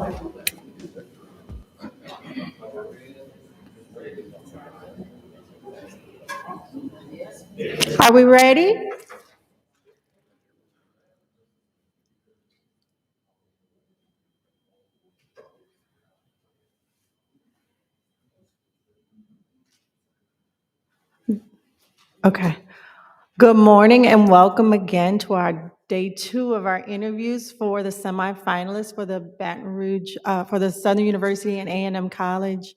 Are we ready? Okay. Good morning and welcome again to our day 2 of our interviews for the semifinalists for the Baton Rouge, for the Southern University and A&M College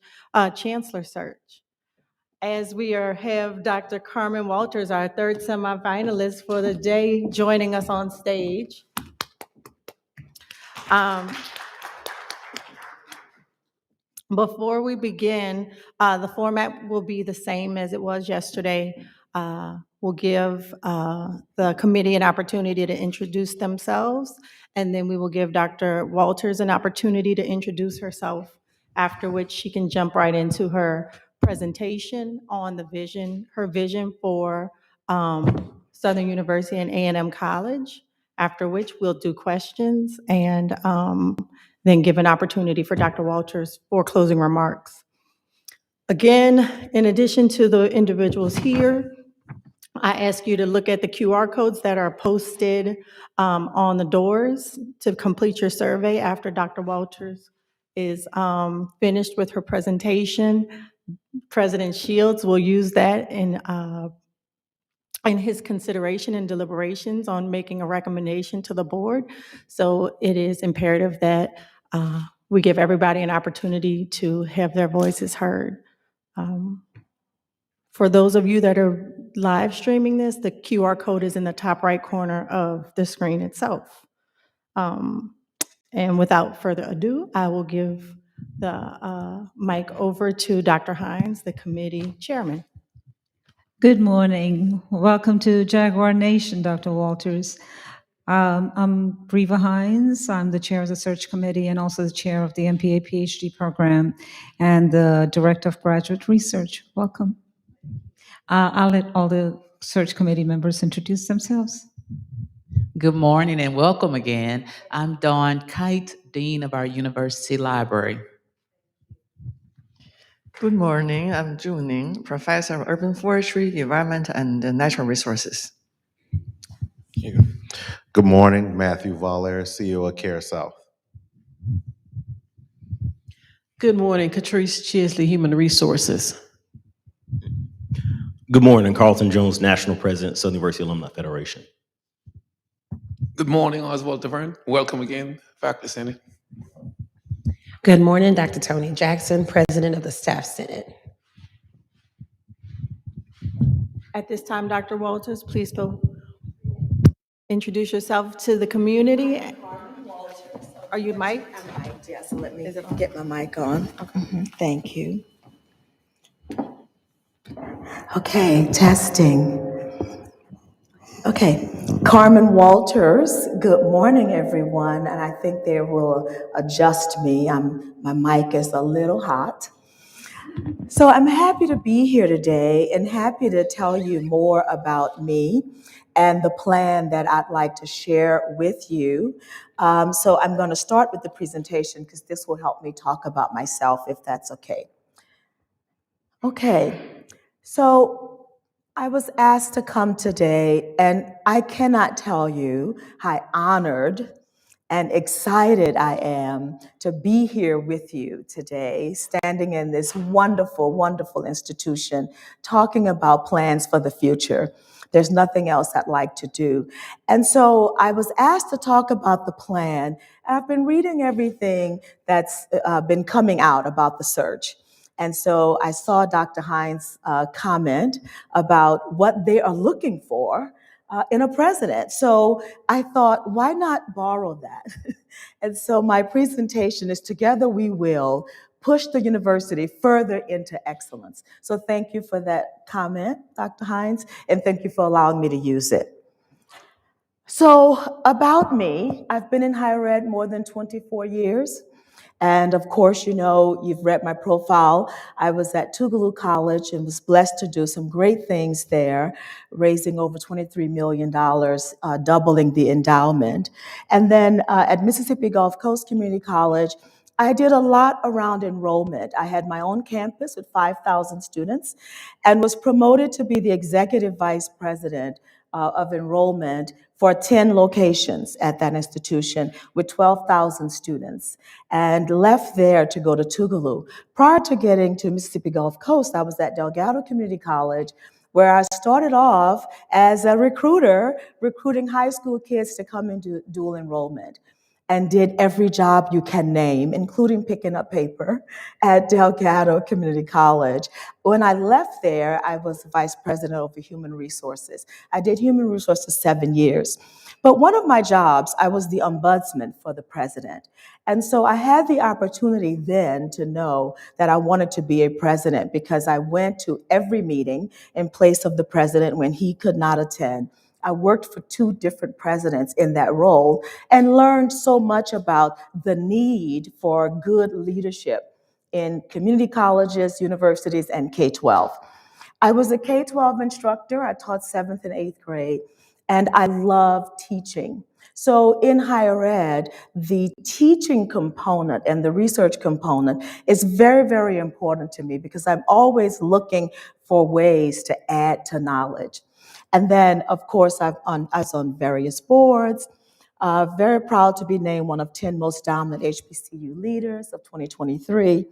Chancellor search. As we have Dr. Carmen Walters, our third semifinalist for the day, joining us on stage. Before we begin, the format will be the same as it was yesterday. We'll give the committee an opportunity to introduce themselves, and then we will give Dr. Walters an opportunity to introduce herself, after which she can jump right into her presentation on the vision, her vision for Southern University and A&M College, after which we'll do questions and then give an opportunity for Dr. Walters for closing remarks. Again, in addition to the individuals here, I ask you to look at the QR codes that are posted on the doors to complete your survey after Dr. Walters is finished with her presentation. President Shields will use that in his consideration and deliberations on making a recommendation to the board. So it is imperative that we give everybody an opportunity to have their voices heard. For those of you that are live streaming this, the QR code is in the top right corner of the screen itself. And without further ado, I will give the mic over to Dr. Hines, the committee chairman. Good morning. Welcome to Jaguar Nation, Dr. Walters. I'm Breva Hines. I'm the chair of the search committee and also the chair of the MPA Ph.D. program and the director of graduate research. Welcome. I'll let all the search committee members introduce themselves. Good morning and welcome again. I'm Dawn Kite, Dean of our University Library. Good morning, I'm Zhu Ning, Professor of Urban Forestry, Environment, and Natural Resources. Good morning, Matthew Valer, CEO of Care South. Good morning, Catrice Chisley, Human Resources. Good morning, Carlton Jones, National President, Southern University Alumni Federation. Good morning, Oswald DeVerne. Welcome again, Faculty Senate. Good morning, Dr. Tony Jackson, President of the Staff Senate. At this time, Dr. Walters, please go introduce yourself to the community. Are you mic'd? I'm mic'd, yes. Let me get my mic on. Okay. Thank you. Okay, testing. Okay, Carmen Walters, good morning, everyone. And I think they will adjust me. My mic is a little hot. So I'm happy to be here today and happy to tell you more about me and the plan that I'd like to share with you. So I'm going to start with the presentation because this will help me talk about myself, if that's okay. Okay, so I was asked to come today, and I cannot tell you how honored and excited I am to be here with you today, standing in this wonderful, wonderful institution, talking about plans for the future. There's nothing else I'd like to do. And so I was asked to talk about the plan, and I've been reading everything that's been coming out about the search. And so I saw Dr. Hines' comment about what they are looking for in a president. So I thought, why not borrow that? And so my presentation is Together We Will Push the University Further into Excellence. So thank you for that comment, Dr. Hines, and thank you for allowing me to use it. So about me, I've been in higher ed more than 24 years. And of course, you know, you've read my profile. I was at Tougaloo College and was blessed to do some great things there, raising over $23 million, doubling the endowment. And then at Mississippi Gulf Coast Community College, I did a lot around enrollment. I had my own campus with 5,000 students and was promoted to be the executive vice president of enrollment for 10 locations at that institution with 12,000 students, and left there to go to Tougaloo. Prior to getting to Mississippi Gulf Coast, I was at Delgado Community College, where I started off as a recruiter, recruiting high school kids to come into dual enrollment, and did every job you can name, including picking up paper at Delgado Community College. When I left there, I was vice president over human resources. I did human resources 7 years. But one of my jobs, I was the ombudsman for the president. And so I had the opportunity then to know that I wanted to be a president, because I went to every meeting in place of the president when he could not attend. I worked for 2 different presidents in that role and learned so much about the need for good leadership in community colleges, universities, and K-12. I was a K-12 instructor. I taught 7th and 8th grade, and I love teaching. So in higher ed, the teaching component and the research component is very, very important to me, because I'm always looking for ways to add to knowledge. And then, of course, I was on various boards. Very proud to be named one of 10 most dominant HBCU leaders of 2023.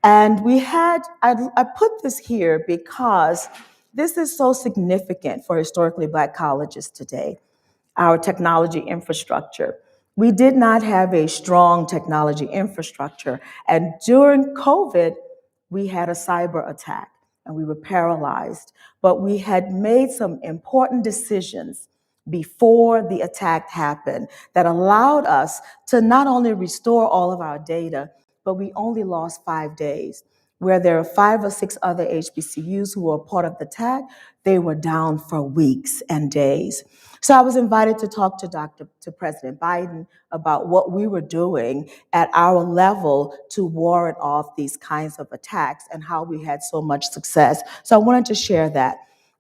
And I put this here because this is so significant for historically Black colleges today, our technology infrastructure. We did not have a strong technology infrastructure. And during COVID, we had a cyber attack and we were paralyzed. But we had made some important decisions before the attack happened that allowed us to not only restore all of our data, but we only lost 5 days. Where there are 5 or 6 other HBCUs who were part of the attack, they were down for weeks and days. So I was invited to talk to President Biden about what we were doing at our level to ward off these kinds of attacks and how we had so much success. So I wanted to share that.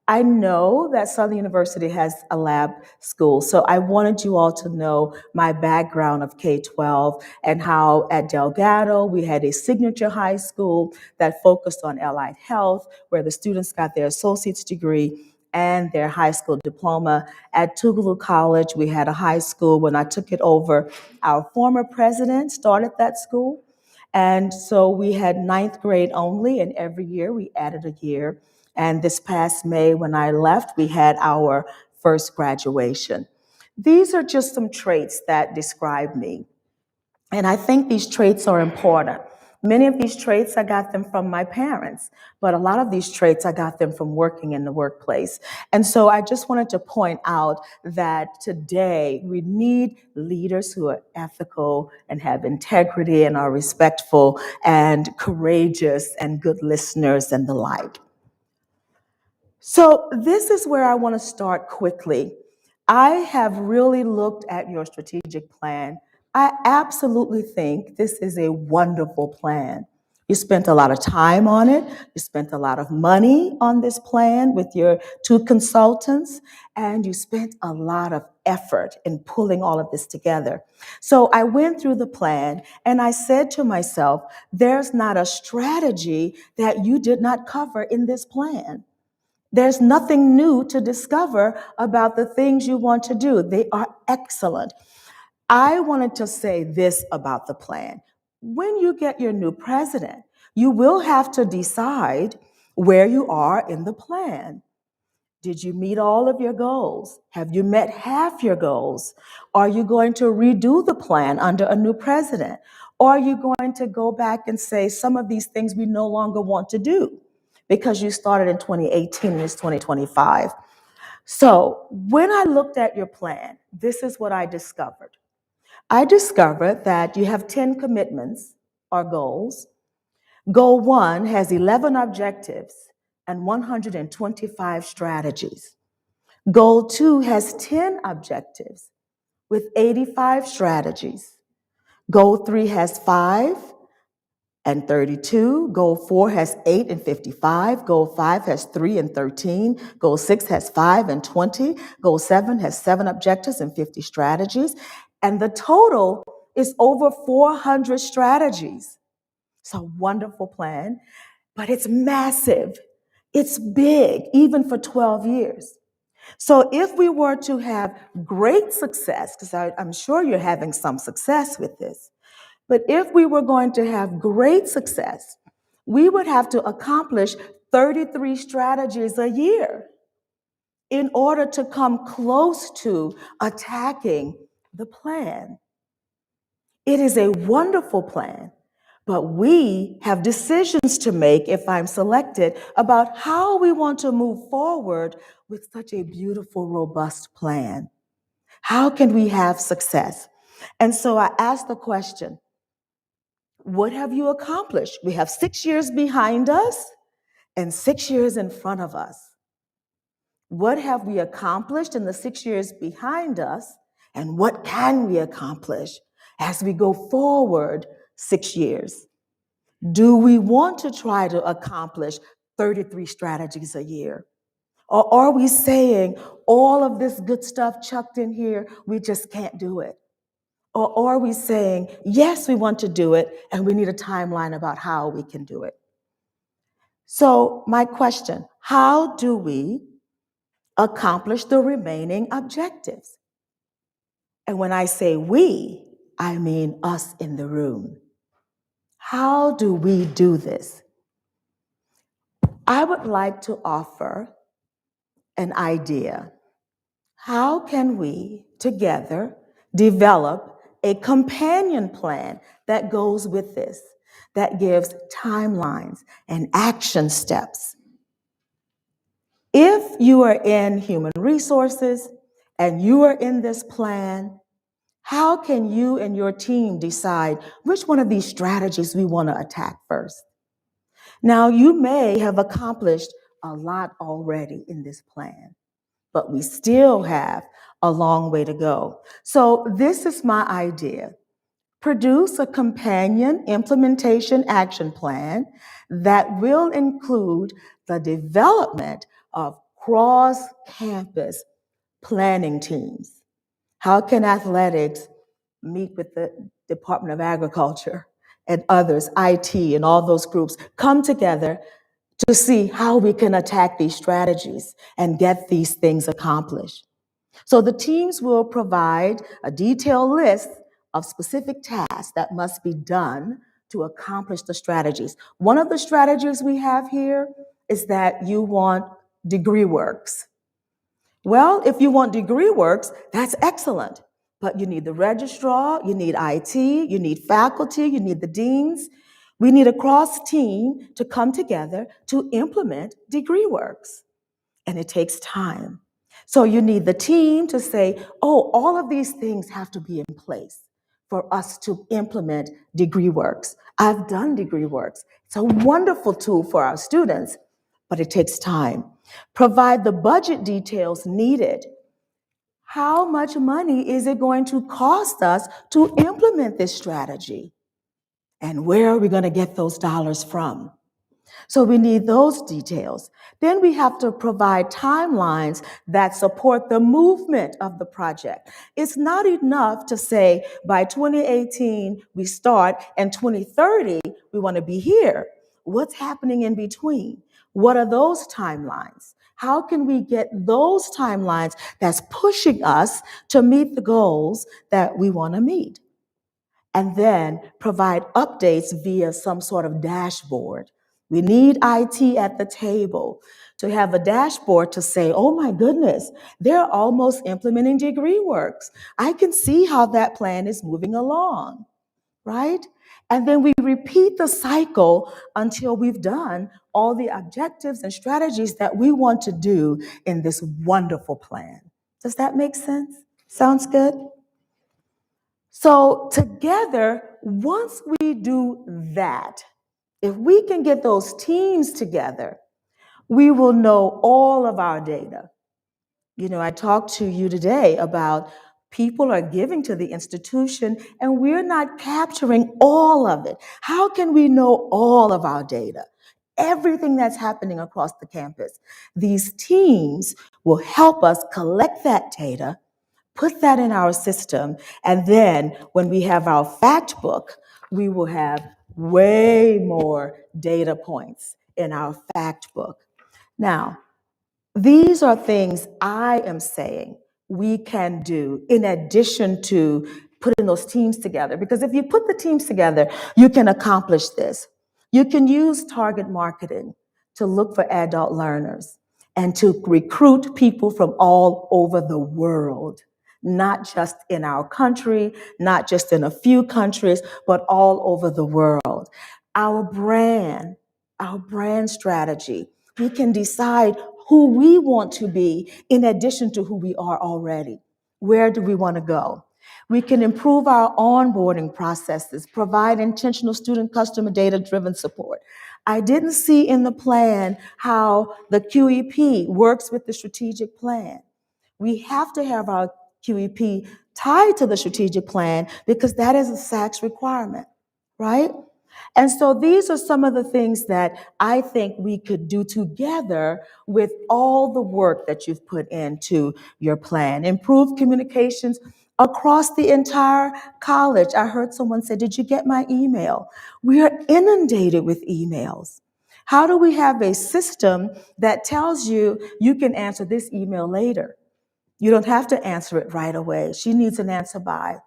I know that Southern University has a lab school, so I wanted you all to know my background of K-12 and how at Delgado we had a signature high school that focused on allied health, where the students got their associate's degree and their high school diploma. At Tougaloo College, we had a high school. When I took it over, our former president started that school. And so we had 9th grade only, and every year we added a year. And this past May, when I left, we had our first graduation. These are just some traits that describe me. And I think these traits are important. Many of these traits, I got them from my parents, but a lot of these traits, I got them from working in the workplace. And so I just wanted to point out that today we need leaders who are ethical and have integrity and are respectful and courageous and good listeners and the like. So this is where I want to start quickly. I have really looked at your strategic plan. I absolutely think this is a wonderful plan. You spent a lot of time on it. You spent a lot of money on this plan with your 2 consultants, and you spent a lot of effort in pulling all of this together. So I went through the plan and I said to myself, there's not a strategy that you did not cover in this plan. There's nothing new to discover about the things you want to do. They are excellent. I wanted to say this about the plan. When you get your new president, you will have to decide where you are in the plan. Did you meet all of your goals? Have you met half your goals? Are you going to redo the plan under a new president? Or are you going to go back and say some of these things we no longer want to do because you started in 2018 and it's 2025? So when I looked at your plan, this is what I discovered. I discovered that you have 10 commitments or goals. Goal 1 has 11 objectives and 125 strategies. Goal 2 has 10 objectives with 85 strategies. Goal 3 has 5 and 32. Goal 4 has 8 and 55. Goal 5 has 3 and 13. Goal 6 has 5 and 20. Goal 7 has 7 objectives and 50 strategies. And the total It's over 400 strategies. It's a wonderful plan, but it's massive. It's big, even for 12 years. So if we were to have great success, because I'm sure you're having some success with this, but if we were going to have great success, we would have to accomplish 33 strategies a year in order to come close to attacking the plan. It is a wonderful plan, but we have decisions to make if I'm selected about how we want to move forward with such a beautiful, robust plan. How can we have success? And so I asked the question, what have you accomplished? We have 6 years behind us and 6 years in front of us. What have we accomplished in the 6 years behind us? And what can we accomplish as we go forward 6 years? Do we want to try to accomplish 33 strategies a year? Or are we saying all of this good stuff chucked in here, we just can't do it? Or are we saying, yes, we want to do it, and we need a timeline about how we can do it? So, my question, how do we accomplish the remaining objectives? And when I say we, I mean us in the room. How do we do this? I would like to offer an idea. How can we together develop a companion plan that goes with this, that gives timelines and action steps? If you are in human resources and you are in this plan, how can you and your team decide which one of these strategies we want to attack first? Now, you may have accomplished a lot already in this plan, but we still have a long way to go. So this is my idea. Produce a companion implementation action plan that will include the development of cross-campus planning teams. How can athletics meet with the Department of Agriculture and others, IT and all those groups, come together to see how we can attack these strategies and get these things accomplished? So the teams will provide a detailed list of specific tasks that must be done to accomplish the strategies. One of the strategies we have here is that you want degree works. Well, if you want degree works, that's excellent. But you need the registrar, you need IT, you need faculty, you need the deans. We need a cross team to come together to implement degree works. And it takes time. So you need the team to say, oh, all of these things have to be in place for us to implement degree works. I've done degree works. It's a wonderful tool for our students, but it takes time. Provide the budget details needed. How much money is it going to cost us to implement this strategy? And where are we going to get those dollars from? So we need those details. Then we have to provide timelines that support the movement of the project. It's not enough to say by 2018 we start and 2030 we want to be here. What's happening in between? What are those timelines? How can we get those timelines that's pushing us to meet the goals that we want to meet? And then provide updates via some sort of dashboard. We need IT at the table to have a dashboard to say, oh my goodness, they're almost implementing degree works. I can see how that plan is moving along, right? And then we repeat the cycle until we've done all the objectives and strategies that we want to do in this wonderful plan. Does that make sense? Sounds good? So together, once we do that, if we can get those teams together, we will know all of our data. You know, I talked to you today about people are giving to the institution and we're not capturing all of it. How can we know all of our data? Everything that's happening across the campus. These teams will help us collect that data, Put that in our system, and then when we have our fact book, we will have way more data points in our fact book. Now, these are things I am saying we can do in addition to putting those teams together. Because if you put the teams together, you can accomplish this. You can use target marketing to look for adult learners and to recruit people from all over the world, not just in our country, not just in a few countries, but all over the world. Our brand strategy, we can decide who we want to be in addition to who we are already. Where do we want to go? We can improve our onboarding processes, provide intentional student customer data-driven support. I didn't see in the plan how the QEP works with the strategic plan. We have to have our QEP tied to the strategic plan because that is a SACS requirement, right? And so these are some of the things that I think we could do together with all the work that you've put into your plan. Improve communications across the entire college. I heard someone say, "Did you get my email?" We are inundated with emails. How do we have a system that tells you you can answer this email later? You don't have to answer it right away. She needs an answer by.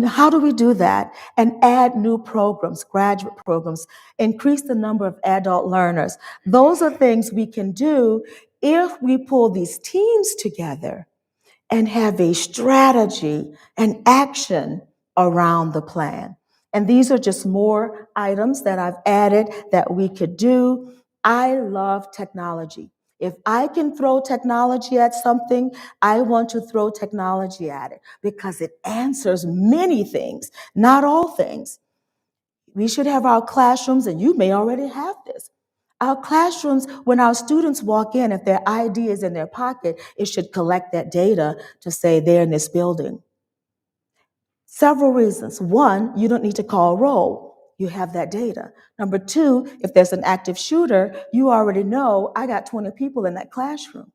How do we do that? And add new programs, graduate programs, increase the number of adult learners. Those are things we can do if we pull these teams together and have a strategy and action around the plan. And these are just more items that I've added that we could do. I love technology. If I can throw technology at something, I want to throw technology at it because it answers many things, not all things. We should have our classrooms, and you may already have this. Our classrooms, when our students walk in, if their ID is in their pocket, it should collect that data to say they're in this building. Several reasons. One, you don't need to call roll. You have that data. Number two, if there's an active shooter, you already know I got 20 people in that classroom.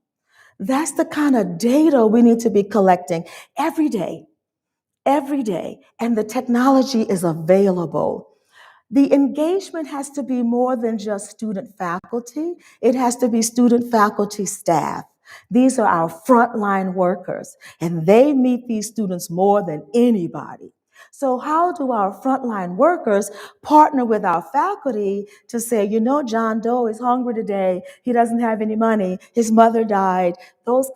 That's the kind of data we need to be collecting every day, and the technology is available. The engagement has to be more than just student faculty. It has to be student faculty staff. These are our frontline workers, and they meet these students more than anybody. So how do our frontline workers partner with our faculty to say, John Doe is hungry today. He doesn't have any money. His mother died.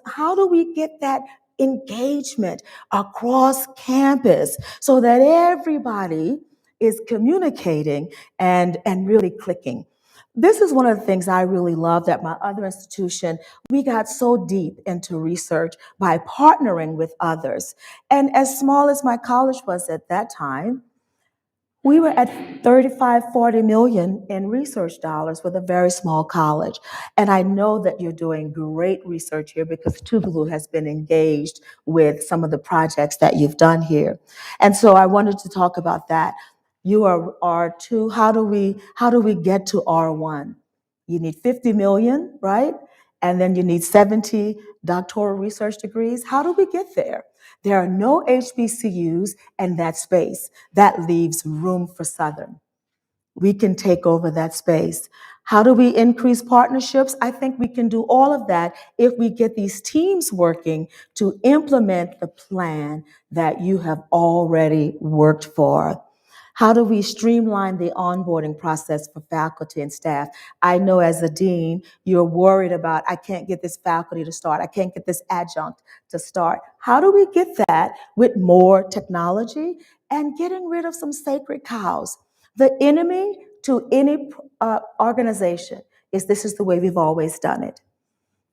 How do we get that engagement across campus so that everybody is communicating and really clicking? This is one of the things I really loved at my other institution. We got so deep into research by partnering with others. And as small as my college was at that time, we were at 35, 40 million in research dollars with a very small college. And I know that you're doing great research here because Tougaloo has been engaged with some of the projects that you've done here. And so I wanted to talk about that. You are R2. How do we get to R1? You need 50 million, right? And then you need 70 doctoral research degrees. How do we get there? There are no HBCUs in that space. That leaves room for Southern. We can take over that space. How do we increase partnerships? I think we can do all of that if we get these teams working to implement the plan that you have already worked for. How do we streamline the onboarding process for faculty and staff? I know as a dean, you're worried about, I can't get this faculty to start. I can't get this adjunct to start. How do we get that with more technology and getting rid of some sacred cows? The enemy to any organization is this is the way we've always done it.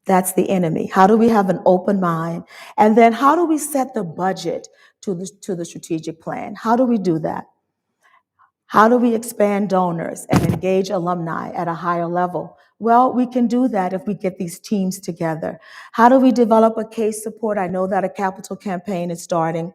That's the enemy. How do we have an open mind? And then how do we set the budget to the strategic plan? How do we do that? How do we expand donors and engage alumni at a higher level? Well, we can do that if we get these teams together. How do we develop a case support? I know that a capital campaign is starting,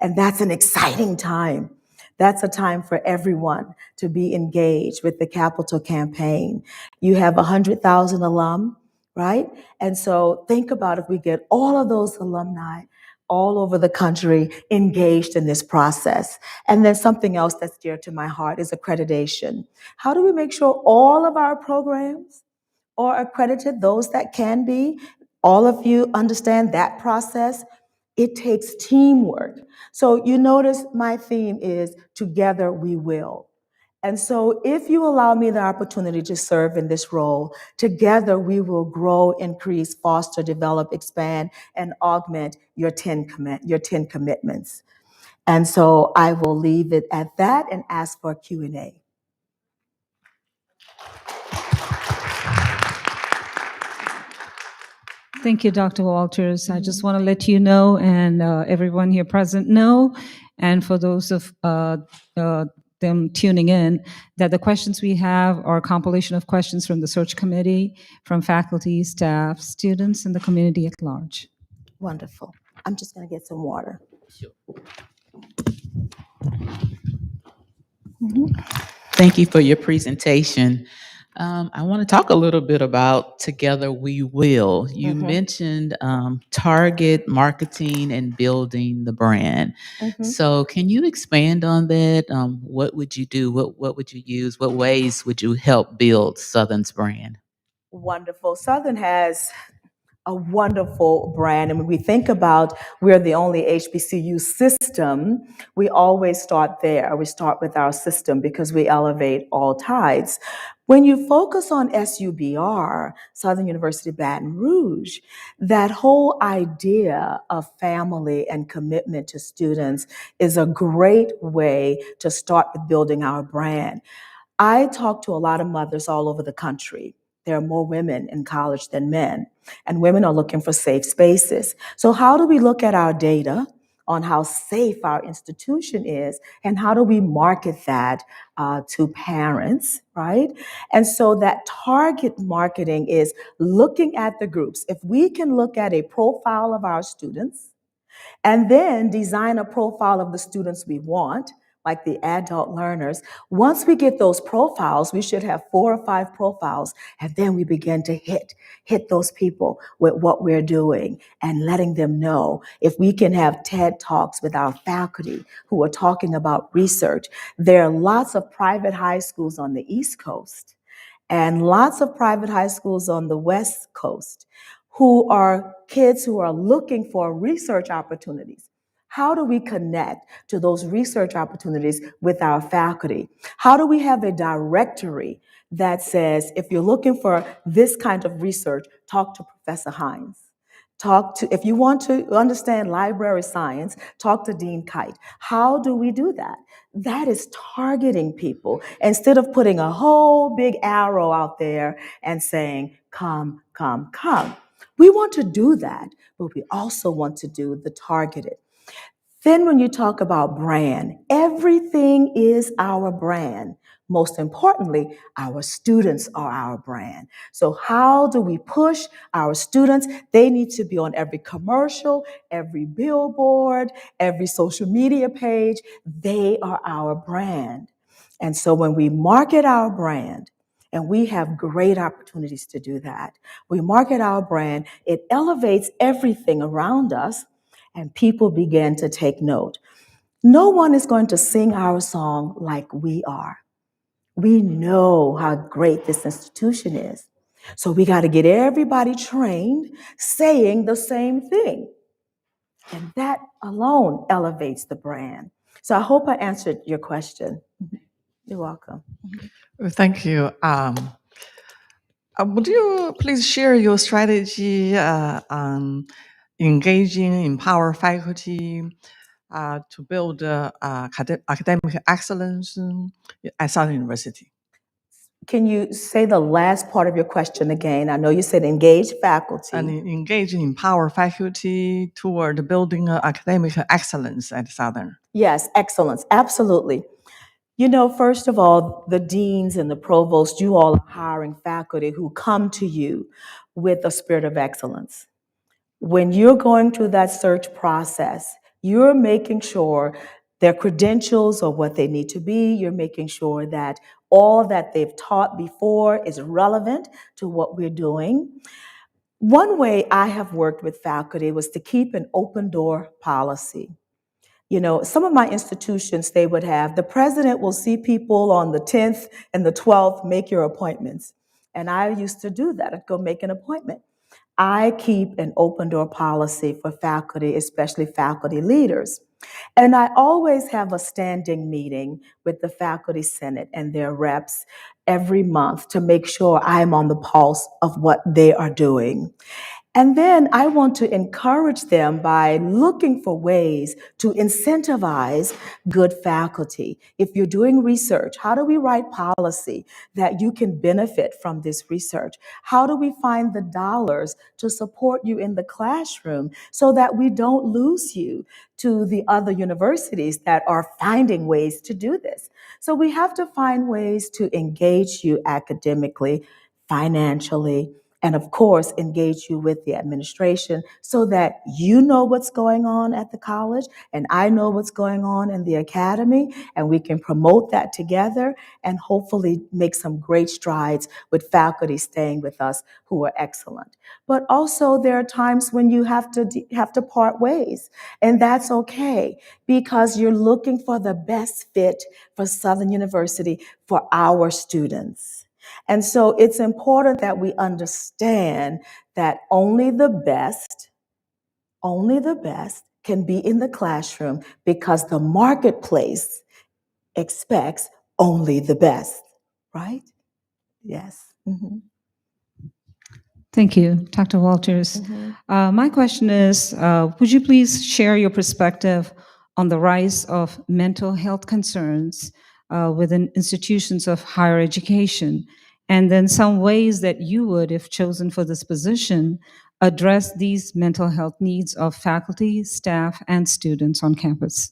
and that's an exciting time. That's a time for everyone to be engaged with the capital campaign. You have 100,000 alum, right? And so think about if we get all of those alumni all over the country engaged in this process. And then something else that's dear to my heart is accreditation. How do we make sure all of our programs are accredited, those that can be? All of you understand that process. It takes teamwork. So you notice my theme is together we will. And so if you allow me the opportunity to serve in this role, together we will grow, increase, foster, develop, expand, and augment your 10 commitments. And so I will leave it at that and ask for Q&A. Thank you, Dr. Walters. I just want to let you know, and everyone here present know, and for those of them tuning in, that the questions we have are a compilation of questions from the search committee, from faculty, staff, students, and the community at large. Wonderful. I'm just going to get some water. Thank you for your presentation. I want to talk a little bit about Together We Will. You mentioned target marketing and building the brand. So can you expand on that? What would you do? What would you use? What ways would you help build Southern's brand? Wonderful. Southern has a wonderful brand. And when we think about we're the only HBCU system, we always start there. We start with our system because we elevate all tides. When you focus on SUBR, Southern University Baton Rouge, that whole idea of family and commitment to students is a great way to start with building our brand. I talk to a lot of mothers all over the country. There are more women in college than men, and women are looking for safe spaces. So how do we look at our data on how safe our institution is, and how do we market that to parents, right? And so that target marketing is looking at the groups. If we can look at a profile of our students, and then design a profile of the students we want, like the adult learners. Once we get those profiles, we should have 4 or 5 profiles, and then we begin to hit those people with what we're doing and letting them know. If we can have TED Talks with our faculty who are talking about research, there are lots of private high schools on the East Coast and lots of private high schools on the West Coast who are kids who are looking for research opportunities. How do we connect to those research opportunities with our faculty? How do we have a directory that says, if you're looking for this kind of research, talk to Professor Hines? If you want to understand library science, talk to Dean Kite. How do we do that? That is targeting people instead of putting a whole big arrow out there and saying, come, come, come. We want to do that, but we also want to do the targeted. Then when you talk about brand, everything is our brand. Most importantly, our students are our brand. So how do we push our students? They need to be on every commercial, every billboard, every social media page. They are our brand. And so when we market our brand, and we have great opportunities to do that, we market our brand, it elevates everything around us, and people begin to take note. No one is going to sing our song like we are. We know how great this institution is. So we got to get everybody trained saying the same thing. And that alone elevates the brand. So I hope I answered your question. You're welcome. Thank you. Would you please share your strategy on engaging, empower faculty to build academic excellence at Southern University? Can you say the last part of your question again? I know you said engage faculty. And engage and empower faculty toward building academic excellence at Southern. Yes, excellence, absolutely. You know, first of all, the deans and the provosts, you all are hiring faculty who come to you with a spirit of excellence. When you're going through that search process, you're making sure their credentials are what they need to be. You're making sure that all that they've taught before is relevant to what we're doing. One way I have worked with faculty was to keep an open door policy. You know, some of my institutions, they would have, the president will see people on the 10th and the 12th, make your appointments. And I used to do that. I'd go make an appointment. I keep an open door policy for faculty, especially faculty leaders. And I always have a standing meeting with the faculty senate and their reps every month to make sure I'm on the pulse of what they are doing. And then I want to encourage them by looking for ways to incentivize good faculty. If you're doing research, how do we write policy that you can benefit from this research? How do we find the dollars to support you in the classroom so that we don't lose you to the other universities that are finding ways to do this? So we have to find ways to engage you academically, financially, and of course, engage you with the administration so that you know what's going on at the college and I know what's going on in the academy, and we can promote that together and hopefully make some great strides with faculty staying with us who are excellent. But also there are times when you have to part ways, and that's okay because you're looking for the best fit for Southern University for our students. And so it's important that we understand that only the best can be in the classroom because the marketplace expects only the best, right? Yes. Mhm. Thank you, Dr. Walters. My question is, would you please share your perspective on the rise of mental health concerns within institutions of higher education, and then some ways that you would, if chosen for this position, address these mental health needs of faculty, staff, and students on campus?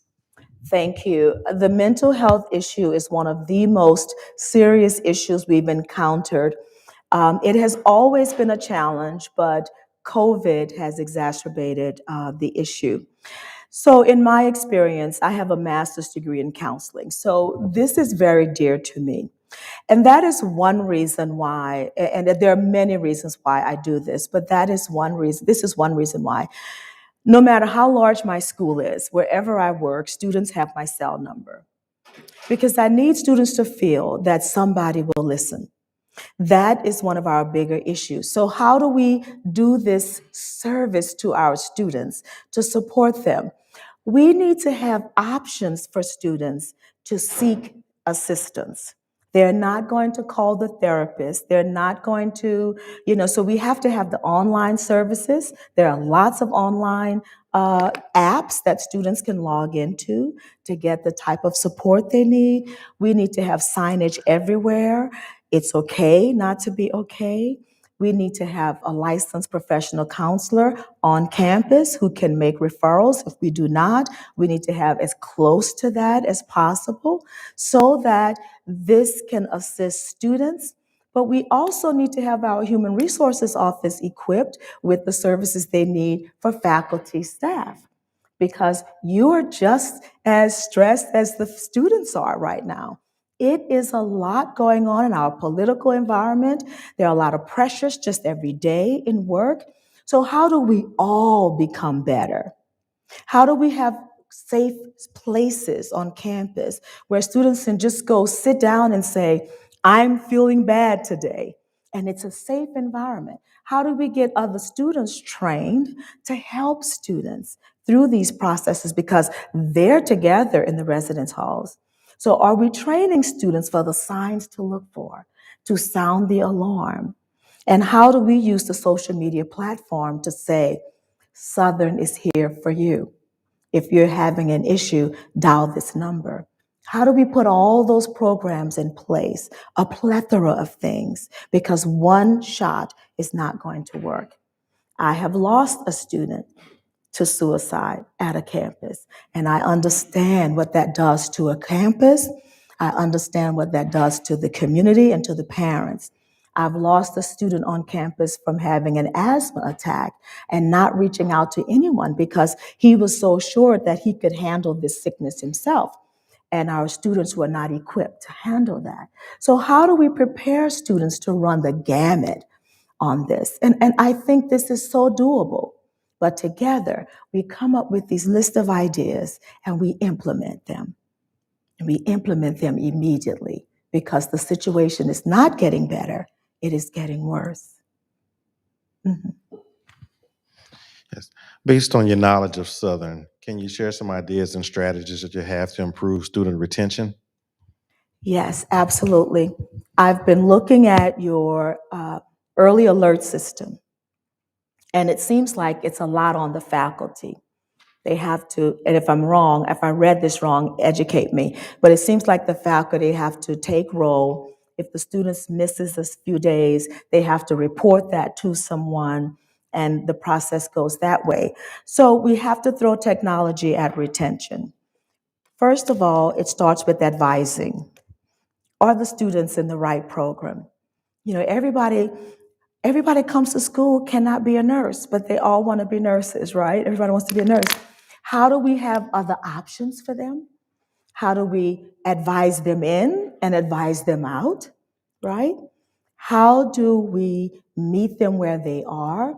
Thank you. The mental health issue is one of the most serious issues we've encountered. It has always been a challenge, but COVID has exacerbated the issue. So, in my experience, I have a master's degree in counseling. So, this is very dear to me. And that is one reason why, and there are many reasons why I do this, but that is one reason, this is one reason why. No matter how large my school is, wherever I work, students have my cell number because I need students to feel that somebody will listen. That is one of our bigger issues. So how do we do this service to our students to support them? We need to have options for students to seek assistance. They're not going to call the therapist. They're not going to, so we have to have the online services. There are lots of online apps that students can log into to get the type of support they need. We need to have signage everywhere. It's okay not to be okay. We need to have a licensed professional counselor on campus who can make referrals. If we do not, we need to have as close to that as possible so that this can assist students. But we also need to have our human resources office equipped with the services they need for faculty, staff, because you're just as stressed as the students are right now. It is a lot going on in our political environment. There are a lot of pressures just every day in work. So how do we all become better? How do we have safe places on campus where students can just go sit down and say, I'm feeling bad today? And it's a safe environment. How do we get other students trained to help students through these processes because they're together in the residence halls? So are we training students for the signs to look for, to sound the alarm? And how do we use the social media platform to say, Southern is here for you? If you're having an issue, dial this number. How do we put all those programs in place? A plethora of things, because one shot is not going to work. I have lost a student to suicide at a campus, and I understand what that does to a campus. I understand what that does to the community and to the parents. I've lost a student on campus from having an asthma attack and not reaching out to anyone because he was so assured that he could handle this sickness himself. And our students were not equipped to handle that. So how do we prepare students to run the gamut on this. And I think this is so doable. But together, we come up with these list of ideas and we implement them. And we implement them immediately because the situation is not getting better, it is getting worse. Mhm. Yes. Based on your knowledge of Southern, can you share some ideas and strategies that you have to improve student retention? Yes, absolutely. I've been looking at your early alert system, and it seems like it's a lot on the faculty. They have to, and if I'm wrong, if I read this wrong, educate me. But it seems like the faculty have to take roll. If the students misses a few days, they have to report that to someone, and the process goes that way. So we have to throw technology at retention. First of all, it starts with advising. Are the students in the right program? You know, everybody comes to school, cannot be a nurse, but they all want to be nurses, right? Everybody wants to be a nurse. How do we have other options for them? How do we advise them in and advise them out, right? How do we meet them where they are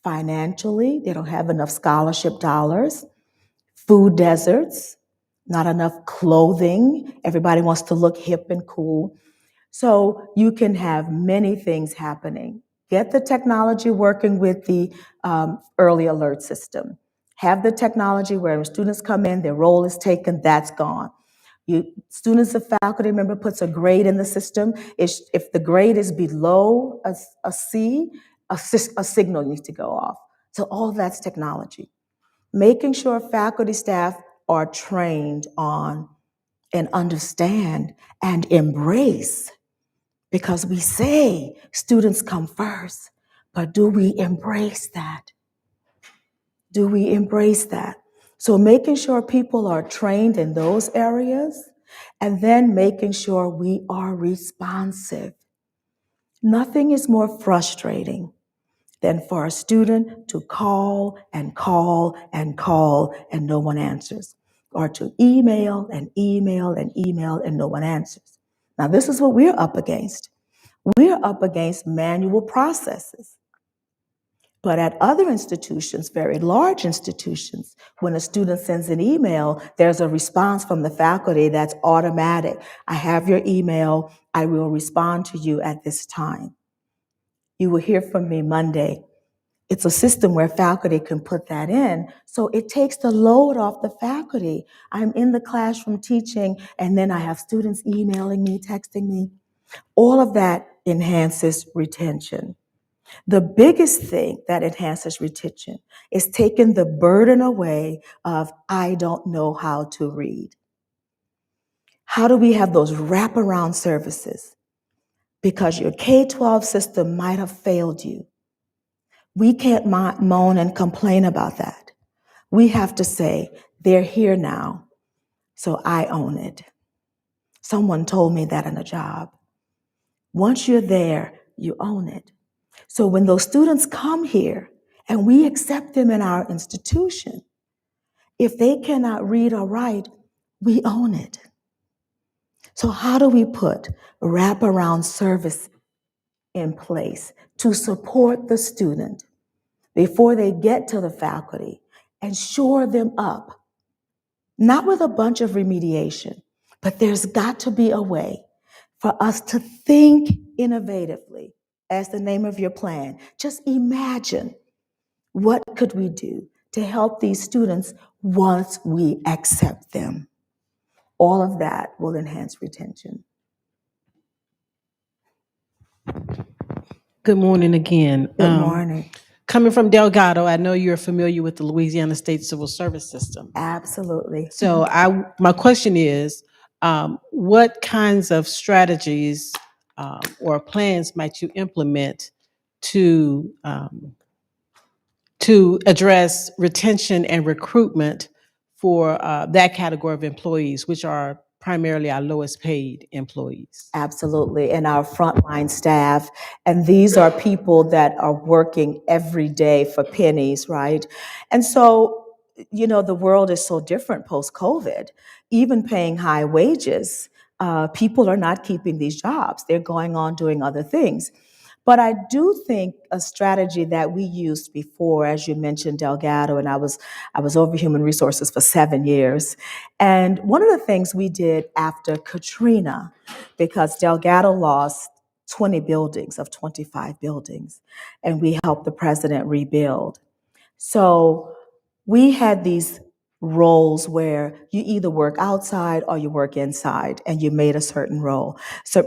financially? They don't have enough scholarship dollars, food deserts, not enough clothing. Everybody wants to look hip and cool. So you can have many things happening. Get the technology working with the early alert system. Have the technology where when students come in, their roll is taken, that's gone. Students, of faculty member puts a grade in the system. If the grade is below a C, a signal needs to go off. So all that's technology. Making sure faculty staff are trained on and understand and embrace, because we say students come first, but do we embrace that? Do we embrace that? So making sure people are trained in those areas, and then making sure we are responsive. Nothing is more frustrating than for a student to call and call and call and no one answers, or to email and email and email and no one answers. Now, this is what we're up against. We're up against manual processes. But at other institutions, very large institutions, when a student sends an email, there's a response from the faculty that's automatic. I have your email. I will respond to you at this time. You will hear from me Monday. It's a system where faculty can put that in. So it takes the load off the faculty. I'm in the classroom teaching, and then I have students emailing me, texting me. All of that enhances retention. The biggest thing that enhances retention is taking the burden away of, I don't know how to read. How do we have those wraparound services? Because your K-12 system might have failed you. We can't moan and complain about that. We have to say, they're here now, so I own it. Someone told me that in a job. Once you're there, you own it. So when those students come here and we accept them in our institution, if they cannot read or write, we own it. So how do we put wraparound service in place to support the student before they get to the faculty and shore them up? Not with a bunch of remediation, but there's got to be a way for us to think innovatively, as the name of your plan. Just imagine, what could we do to help these students once we accept them? All of that will enhance retention. Good morning again. Good morning. Coming from Delgado, I know you're familiar with the Louisiana State Civil Service System. Absolutely. So my question is, what kinds of strategies or plans might you implement to address retention and recruitment for that category of employees, which are primarily our lowest paid employees? Absolutely, and our frontline staff. And these are people that are working every day for pennies, right? And so, you know, the world is so different post-COVID. Even paying high wages, people are not keeping these jobs. They're going on doing other things. But I do think a strategy that we used before, as you mentioned, Delgado, and I was over human resources for 7 years. And one of the things we did after Katrina, because Delgado lost 20 buildings of 25 buildings, and we helped the president rebuild. So we had these roles where you either work outside or you work inside, and you made a certain role,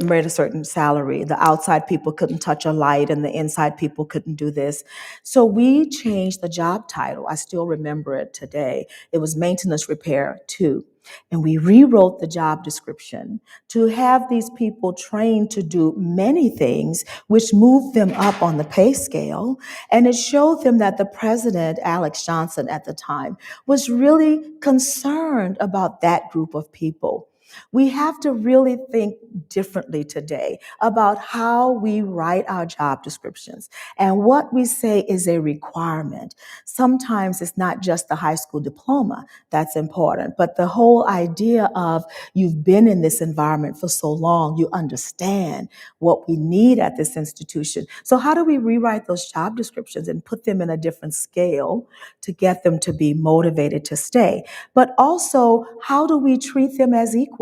made a certain salary. The outside people couldn't touch a light, and the inside people couldn't do this. So we changed the job title. I still remember it today. It was maintenance repair 2. And we rewrote the job description to have these people trained to do many things, which moved them up on the pay scale. And it showed them that the president, Alex Johnson at the time, was really concerned about that group of people. We have to really think differently today about how we write our job descriptions and what we say is a requirement. Sometimes it's not just the high school diploma that's important, but the whole idea of you've been in this environment for so long, you understand what we need at this institution. So how do we rewrite those job descriptions and put them in a different scale to get them to be motivated to stay? But also, how do we treat them as equal?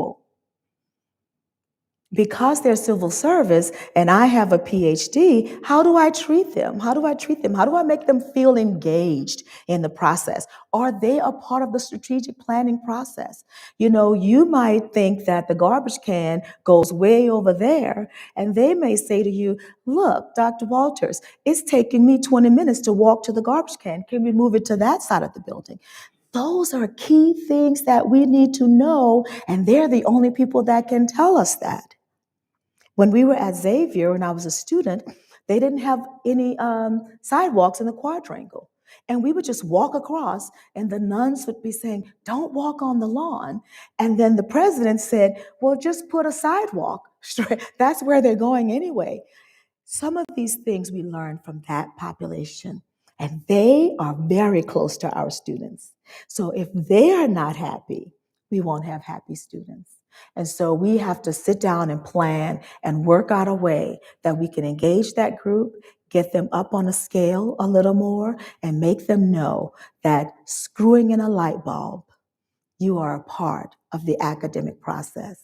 Because they're civil service and I have a PhD, how do I treat them? How do I treat them? How do I make them feel engaged in the process? Are they a part of the strategic planning process? You know, you might think that the garbage can goes way over there, and they may say to you, look, Dr. Walters, it's taking me 20 minutes to walk to the garbage can. Can we move it to that side of the building? Those are key things that we need to know, and they're the only people that can tell us that. When we were at Xavier, when I was a student, they didn't have any sidewalks in the quadrangle. And we would just walk across, and the nuns would be saying, don't walk on the lawn. And then the president said, well, just put a sidewalk straight. That's where they're going anyway. Some of these things we learned from that population, and they are very close to our students. So if they are not happy, we won't have happy students. And so we have to sit down and plan and work out a way that we can engage that group, get them up on a scale a little more, and make them know that screwing in a light bulb, you are a part of the academic process.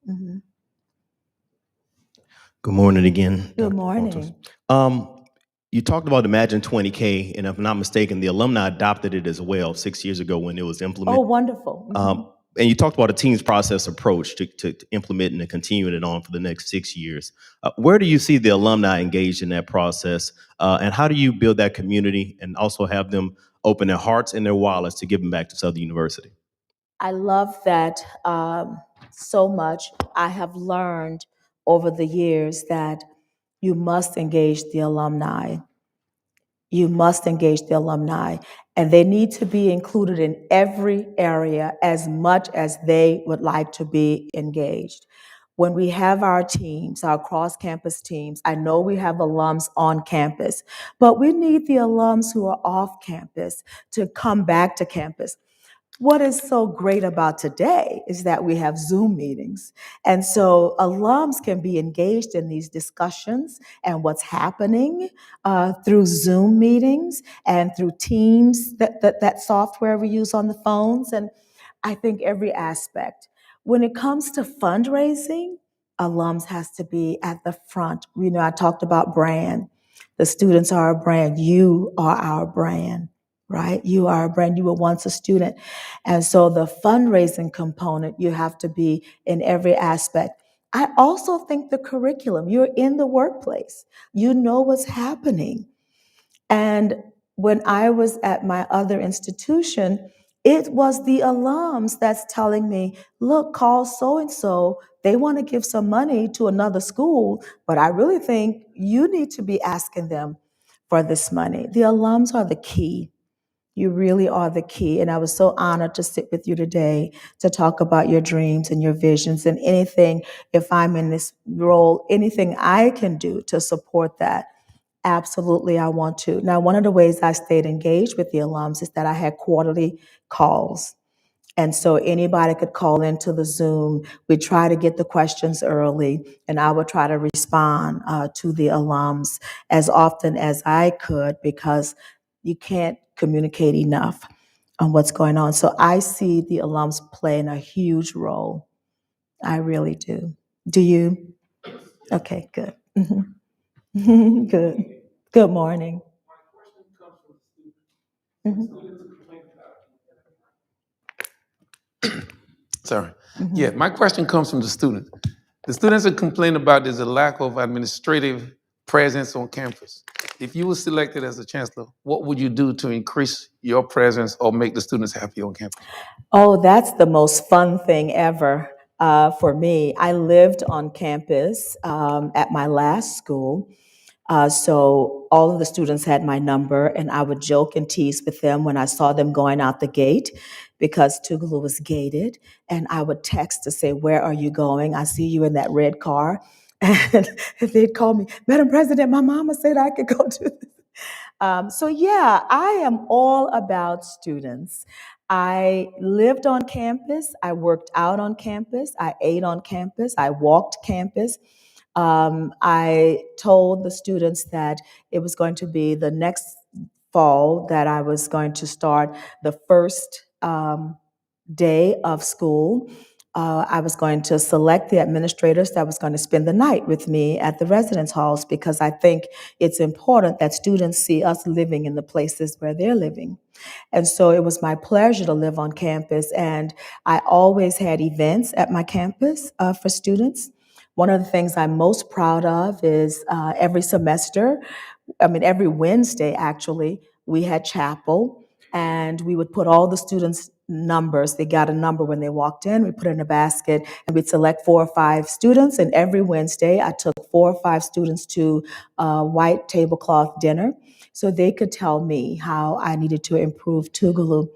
Mhm. Good morning again. Good Dr. Walters. morning. You talked about Imagine 20K, and if I'm not mistaken, the alumni adopted it as well 6 years ago when it was implemented. Oh, wonderful. Mhm. And you talked about a teams process approach to implement and continuing it on for the next 6 years. Where do you see the alumni engaged in that process? And how do you build that community and also have them open their hearts and their wallets to giving back to Southern University? I love that so much. I have learned over the years that you must engage the alumni. You must engage the alumni, and they need to be included in every area as much as they would like to be engaged. When we have our teams, our cross-campus teams, I know we have alums on campus, but we need the alums who are off campus to come back to campus. What is so great about today is that we have Zoom meetings. And so alums can be engaged in these discussions and what's happening through Zoom meetings and through Teams, that software we use on the phones. And I think every aspect. When it comes to fundraising, alums has to be at the front. You know, I talked about brand. The students are a brand. You are our brand, right? You are a brand. You were once a student. And so the fundraising component, you have to be in every aspect. I also think the curriculum, you're in the workplace. You know what's happening. And when I was at my other institution, it was the alums that's telling me, look, call so-and-so. They want to give some money to another school, but I really think you need to be asking them for this money. The alums are the key. You really are the key. And I was so honored to sit with you today to talk about your dreams and your visions and anything, if I'm in this role, anything I can do to support that. Absolutely, I want to. Now, one of the ways I stayed engaged with the alums is that I had quarterly calls. And so anybody could call into the Zoom. We try to get the questions early, and I would try to respond to the alums as often as I could, because you can't communicate enough on what's going on. So I see the alums playing a huge role. I really do. Do you? Okay, good. Mhm. Good. Good morning. Mhm. Sorry. Yeah, Mhm. my question comes from the students. The students are complaining about there's a lack of administrative presence on campus. If you were selected as a chancellor, what would you do to increase your presence or make the students happy on campus? Oh, that's the most fun thing ever for me. I lived on campus at my last school. So all of the students had my number, and I would joke and tease with them when I saw them going out the gate, because Tougaloo was gated. And I would text to say, "Where are you going? I see you in that red car." And they'd call me, "Madam President, my mama said I could go to this." So yeah, I am all about students. I lived on campus. I worked out on campus. I ate on campus. I walked campus. I told the students that it was going to be the next fall that I was going to start the first day of school. I was going to select the administrators that was going to spend the night with me at the residence halls, because I think it's important that students see us living in the places where they're living. And so it was my pleasure to live on campus, and I always had events at my campus for students. One of the things I'm most proud of is every semester, every Wednesday actually, we had chapel, and we would put all the students' numbers. They got a number when they walked in. We put it in a basket, and we'd select 4 or 5 students. And every Wednesday, I took 4 or 5 students to a white tablecloth dinner, so they could tell me how I needed to improve Tougaloo.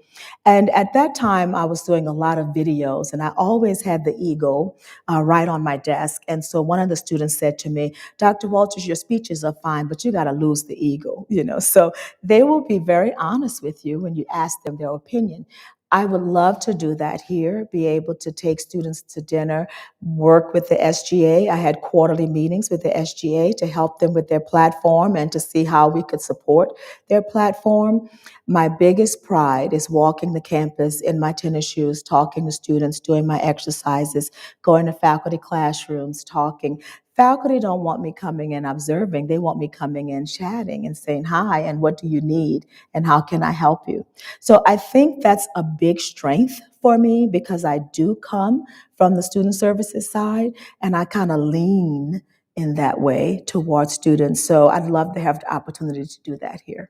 And at that time, I was doing a lot of videos, and I always had the eagle right on my desk. And so one of the students said to me, "Dr. Walters, your speeches are fine, but you got to lose the eagle." So they will be very honest with you when you ask them their opinion. I would love to do that here, be able to take students to dinner, work with the SGA. I had quarterly meetings with the SGA to help them with their platform and to see how we could support their platform. My biggest pride is walking the campus in my tennis shoes, talking to students, doing my exercises, going to faculty classrooms, talking. Faculty don't want me coming in observing. They want me coming in chatting and saying, "Hi, and what do you need? And how can I help you?" So I think that's a big strength for me, because I do come from the student services side, and I kind of lean in that way towards students. So I'd love to have the opportunity to do that here.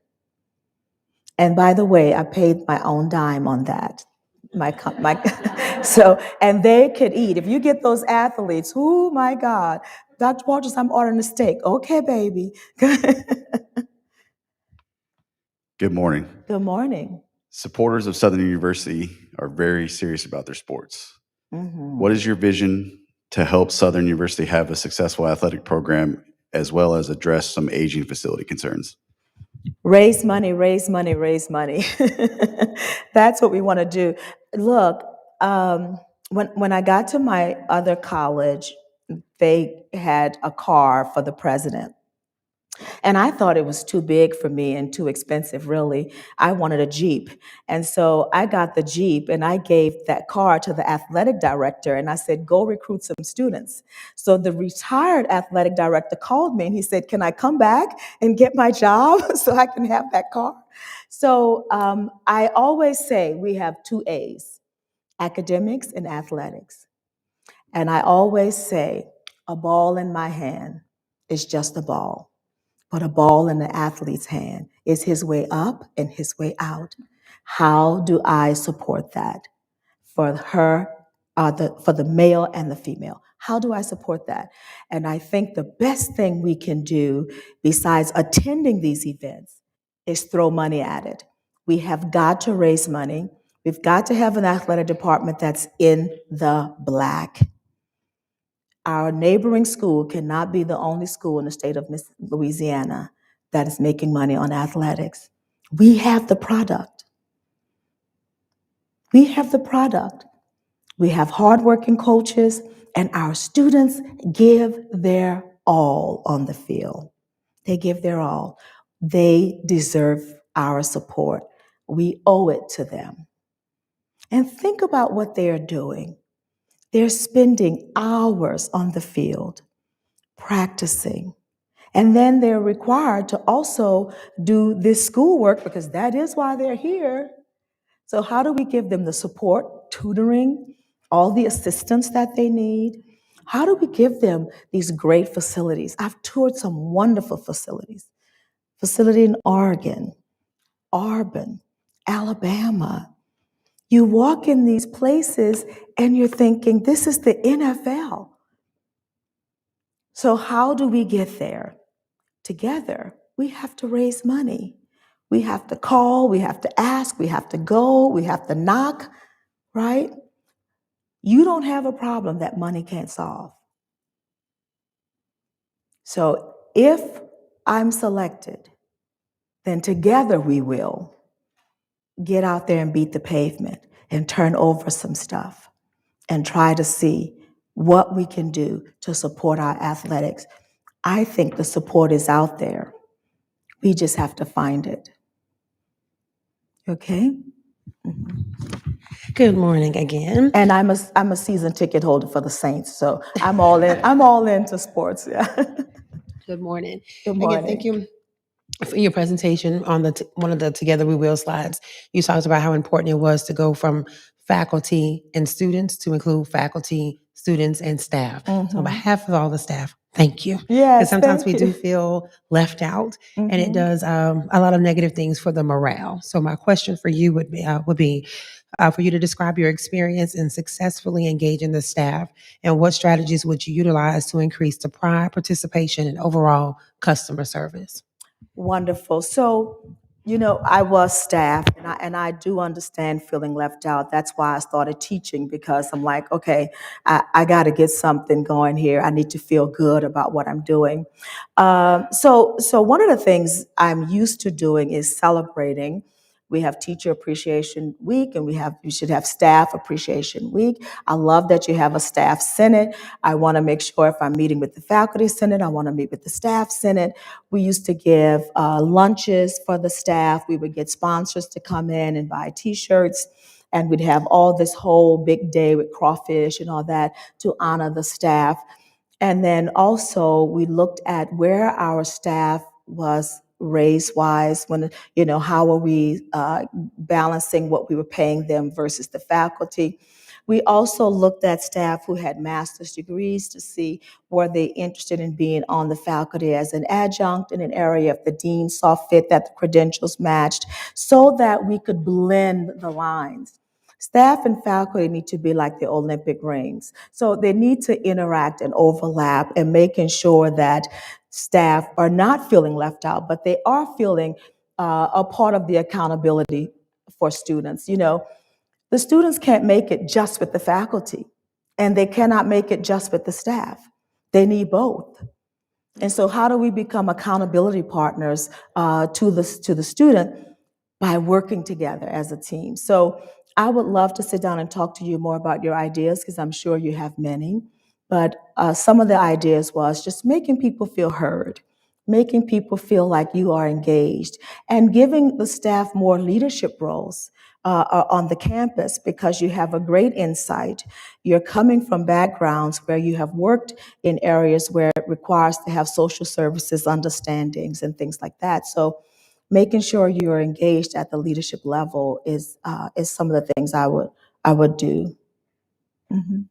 And by the way, I paid my own dime on that. My so, and they could eat. If you get those athletes, oh my God, Dr. Walters, I'm ordering a steak. Okay, baby. Good morning. Good morning. Supporters of Southern University are very serious about their sports. Mhm. What is your vision to help Southern University have a successful athletic program, as well as address some aging facility concerns? Raise money, raise money, raise money. That's what we want to do. Look, when I got to my other college, they had a car for the president. And I thought it was too big for me and too expensive, really. I wanted a Jeep. And so I got the Jeep, and I gave that car to the athletic director, and I said, "Go recruit some students." So the retired athletic director called me, and he said, "Can I come back and get my job so I can have that car?" So I always say we have 2 A's, academics and athletics. And I always say, a ball in my hand is just a ball. But a ball in the athlete's hand is his way up and his way out. How do I support that for for the male and the female? How do I support that? And I think the best thing we can do, besides attending these events, is throw money at it. We have got to raise money. We've got to have an athletic department that's in the black. Our neighboring school cannot be the only school in the state of Louisiana that is making money on athletics. We have the product. We have the product. We have hardworking coaches, and our students give their all on the field. They give their all. They deserve our support. We owe it to them. And think about what they are doing. They're spending hours on the field practicing. And then they're required to also do this schoolwork because that is why they're here. So, how do we give them the support, tutoring, all the assistance that they need? How do we give them these great facilities? I've toured some wonderful facilities. Facility in Oregon, Auburn, Alabama. You walk in these places and you're thinking, this is the NFL. So, how do we get there? Together, we have to raise money. We have to call, we have to ask, we have to go, we have to knock, right? You don't have a problem that money can't solve. So if I'm selected, then together we will get out there and beat the pavement and turn over some stuff and try to see what we can do to support our athletics. I think the support is out there. We just have to find it. Okay? Good morning again. And I'm a season ticket holder for the Saints, so I'm all in. I'm all into sports. Yeah. Good morning. Good Again, thank morning. you for your presentation on the one of the Together We Will slides. You talked about how important it was to go from faculty and students to include faculty, students, and staff. So on behalf of all the staff, thank you. Yes, Because sometimes thank we do you. feel left out, and it does a lot of negative things for the morale. So my question for you would be for you to describe your experience in successfully engaging the staff, and what strategies would you utilize to increase the pride, participation, and overall customer service? Wonderful. So, I was staff, and I do understand feeling left out. That's why I started teaching, because I'm like, okay, I got to get something going here. I need to feel good about what I'm doing. So one of the things I'm used to doing is celebrating. We have Teacher Appreciation Week, and we should have Staff Appreciation Week. I love that you have a Staff Senate. I want to make sure if I'm meeting with the Faculty Senate, I want to meet with the Staff Senate. We used to give lunches for the staff. We would get sponsors to come in and buy T-shirts, and we'd have all this whole big day with crawfish and all that to honor the staff. And then also we looked at where our staff was raise-wise, when, how are we balancing what we were paying them versus the faculty. We also looked at staff who had master's degrees to see were they interested in being on the faculty as an adjunct in an area if the dean saw fit that the credentials matched, so that we could blend the lines. Staff and faculty need to be like the Olympic rings. So they need to interact and overlap, and making sure that staff are not feeling left out, but they are feeling a part of the accountability for students. The students can't make it just with the faculty, and they cannot make it just with the staff. They need both. And so how do we become accountability partners to the student? By working together as a team. So I would love to sit down and talk to you more about your ideas, because I'm sure you have many. But some of the ideas was just making people feel heard, making people feel like you are engaged, and giving the staff more leadership roles on the campus, because you have a great insight. You're coming from backgrounds where you have worked in areas where it requires to have social services understandings and things like that. So making sure you're engaged at the leadership level is some of the things I would do. Mhm.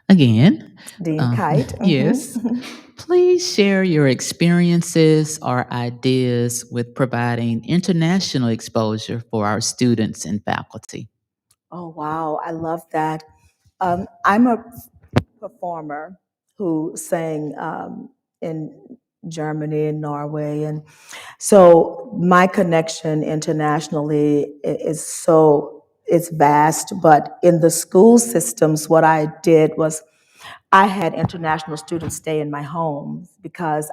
Again, Dean Kite. yes, please share your experiences or ideas with providing international exposure for our students and faculty. Oh, wow. I love that. I'm a performer who sang in Germany and Norway. And So my connection internationally it's vast, but in the school systems, what I did was I had international students stay in my home because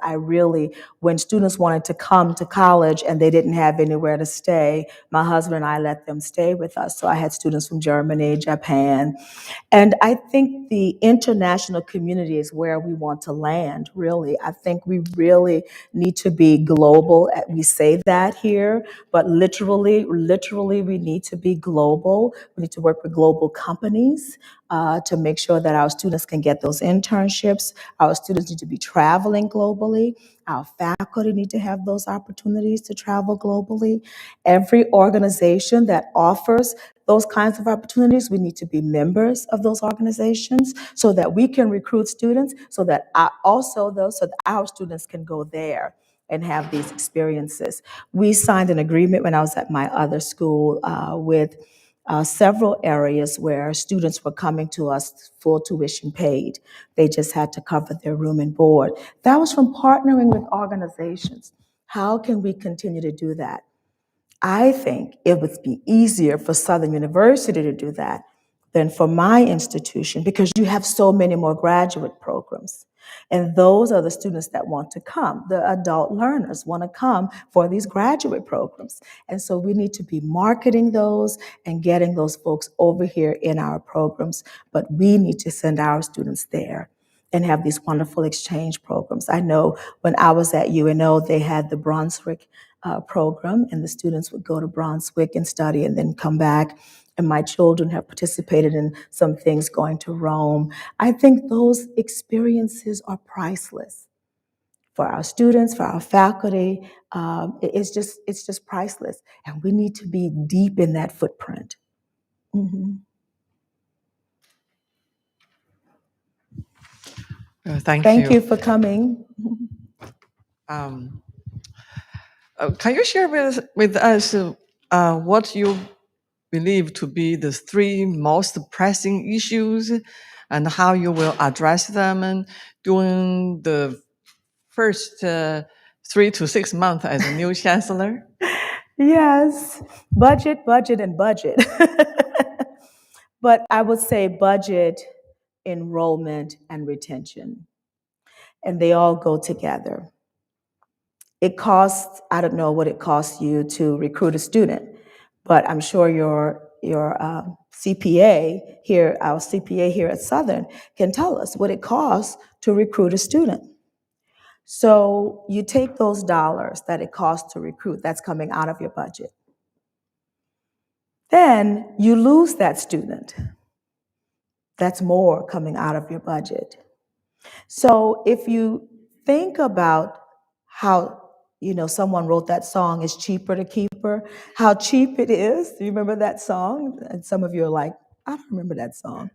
when students wanted to come to college and they didn't have anywhere to stay, my husband and I let them stay with us. So I had students from Germany, Japan, and I think the international community is where we want to land, really. I think we really need to be global. We say that here, but literally, we need to be global. We need to work with global companies to make sure that our students can get those internships. Our students need to be traveling globally. Our faculty need to have those opportunities to travel globally. Every organization that offers those kinds of opportunities, we need to be members of those organizations so that we can recruit students, so that our students can go there and have these experiences. We signed an agreement when I was at my other school with several areas where students were coming to us full tuition paid. They just had to cover their room and board. That was from partnering with organizations. How can we continue to do that? I think it would be easier for Southern University to do that than for my institution because you have so many more graduate programs. And those are the students that want to come. The adult learners want to come for these graduate programs. And so we need to be marketing those and getting those folks over here in our programs. But we need to send our students there and have these wonderful exchange programs. I know when I was at UNO, they had the Brunswick program, and the students would go to Brunswick and study and then come back. And my children have participated in some things going to Rome. I think those experiences are priceless for our students, for our faculty. It's just priceless, and we need to be deep in that footprint. Mhm. Thank Thank you. you for coming. Um, can you share with us what you believe to be the three most pressing issues and how you will address them during the first 3 to 6 months as a new chancellor? Yes, budget, budget, and budget. But I would say budget, enrollment, and retention. And they all go together. It costs, I don't know what it costs you to recruit a student, but I'm sure your CPA here, our CPA here at Southern, can tell us what it costs to recruit a student. So you take those dollars that it costs to recruit, that's coming out of your budget. Then you lose that student. That's more coming out of your budget. So if you think about how, someone wrote that song, It's Cheaper to Keep Her, how cheap it is. Do you remember that song? And some of you are like, I don't remember that song.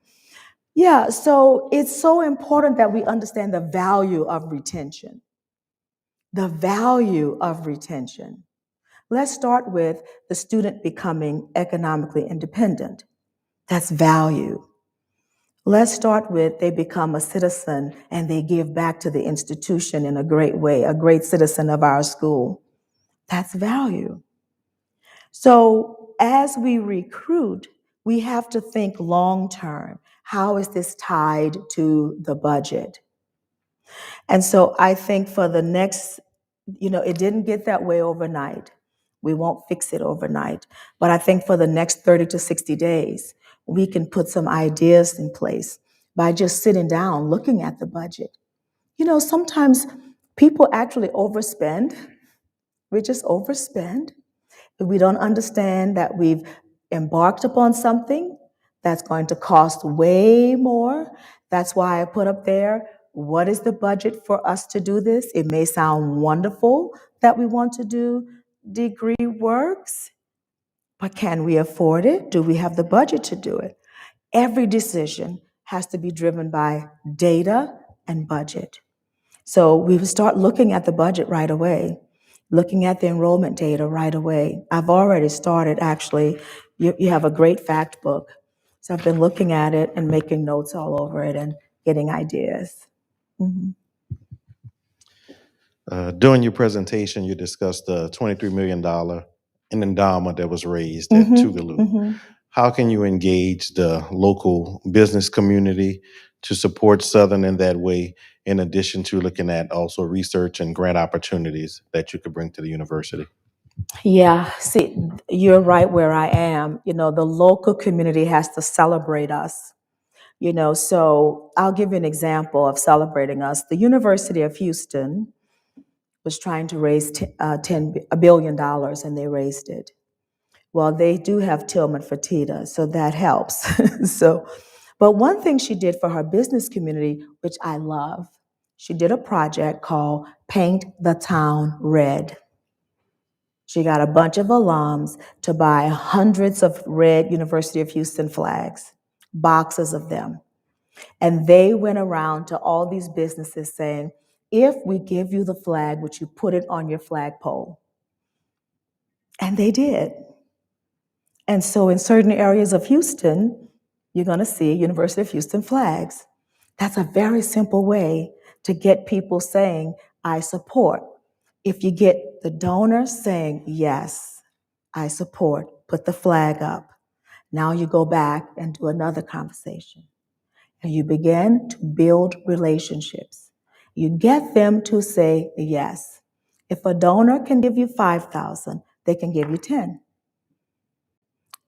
Yeah, so it's so important that we understand the value of retention. The value of retention. Let's start with the student becoming economically independent. That's value. Let's start with they become a citizen and they give back to the institution in a great way, a great citizen of our school. That's value. So as we recruit, we have to think long term. How is this tied to the budget? And so I think for the next, it didn't get that way overnight. We won't fix it overnight. But I think for the next 30 to 60 days, we can put some ideas in place by just sitting down, looking at the budget. Sometimes people actually overspend. We just overspend. We don't understand that we've embarked upon something that's going to cost way more. That's why I put up there, what is the budget for us to do this? It may sound wonderful that we want to do degree works, but can we afford it? Do we have the budget to do it? Every decision has to be driven by data and budget. So we would start looking at the budget right away, looking at the enrollment data right away. I've already started, actually. You have a great fact book. So I've been looking at it and making notes all over it and getting ideas. Mhm. During your presentation, you discussed the $23 million in endowment that was raised at Tougaloo. How can you engage the local business community to support Southern in that way, in addition to looking at also research and grant opportunities that you could bring to the university? Yeah, see, you're right where I am. The local community has to celebrate us. So I'll give you an example of celebrating us. The University of Houston was trying to raise $1 billion, and they raised it. Well, they do have Tillman Fertitta, so that helps. But one thing she did for her business community, which I love, she did a project called Paint the Town Red. She got a bunch of alums to buy hundreds of red University of Houston flags, boxes of them. And they went around to all these businesses saying, if we give you the flag, would you put it on your flagpole? And they did. And so in certain areas of Houston, you're going to see University of Houston flags. That's a very simple way to get people saying, I support. If you get the donor saying, yes, I support, put the flag up. Now you go back and do another conversation. And you begin to build relationships. You get them to say yes. If a donor can give you 5,000, they can give you 10.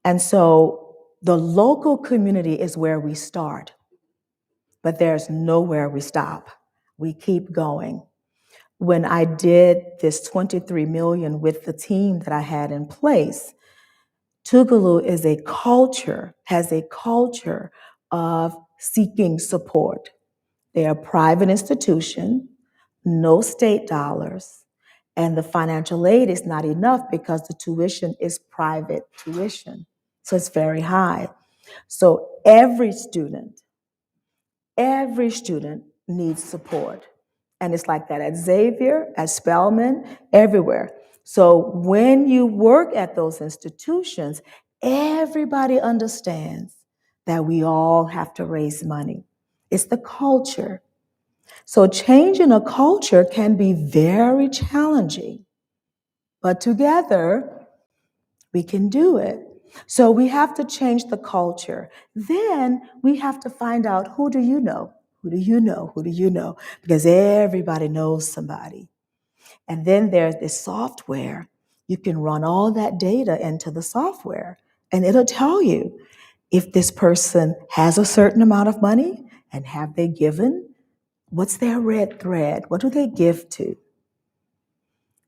And so the local community is where we start, but there's nowhere we stop. We keep going. When I did this 23 million with the team that I had in place, Tougaloo has a culture of seeking support. They're a private institution, no state dollars, and the financial aid is not enough because the tuition is private tuition. So it's very high. So every student needs support. And it's like that at Xavier, at Spelman, everywhere. So when you work at those institutions, everybody understands that we all have to raise money. It's the culture. So changing a culture can be very challenging, but together we can do it. So we have to change the culture. Then we have to find out, who do you know? Who do you know? Who do you know? Because everybody knows somebody. And then there's this software. You can run all that data into the software, and it'll tell you if this person has a certain amount of money and have they given. What's their red thread? What do they give to?